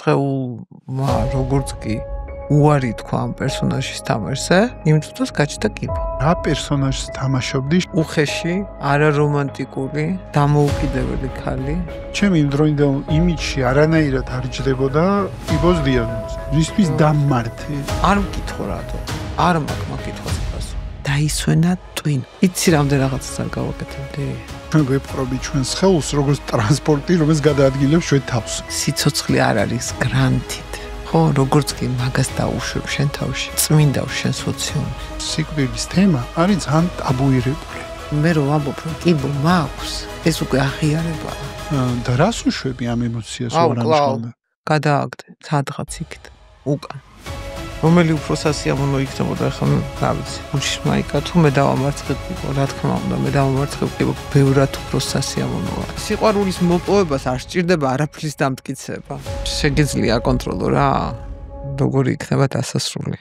სხეულმა როგორც კი უარი თქვა ამ პერსონაჟის თამაშზე, იმიტომ რომ გაჩნდა კიბო. რა პერსონაჟს თამაშობდი? უხეში, არარომანტიკული, დამოუკიდებელი ქალი. ჩემი იმდროინდელ იმიჯში არანაირად არ ჯდებოდა კიბოს დიაგნოზი. რისთვის დამმართე? არ მკითხო რატო. არ მაქვს მაკითხოს პასუხი. დაისვენა ტვინ. იცი რამდენ რაღაცას არ გავაკეთებდი? ჩვენ ვეპყრობი ჩვენ სხეულს როგორც ტრანსპორტი, რომელიც გადაადგილებს ჩვენ თავს. სიცოცხლე არ არის გრანტით. ხო, როგორც კი მაგას დაუშვებ შენ თავში, წმინდავს შენ სოციუმს. სიკვდილის თემა არის ძალიან ტაბუირებული. მე რომ ვამბობ, რომ კიბო მაქვს, ეს უკვე აღიარებაა. და რას უშვები ამ ემოციას ორანჟკალდა? გადააგდე, სადღაც იქით, უკან. რომელი უფრო სასიამოვნო იქნებოდა, ახლა რა ვიცი. უჩმაიკა თუ მე დავამარცხებდიყო, რა თქმა უნდა, მე დავამარცხებდიყო, ბევრად უფრო სასიამოვნოა. სიყვარულის მოპოვებას არ სჭირდება არაფრის დამტკიცება. შეგიძლია აკონტროლო რა, როგორი იქნება დასასრული.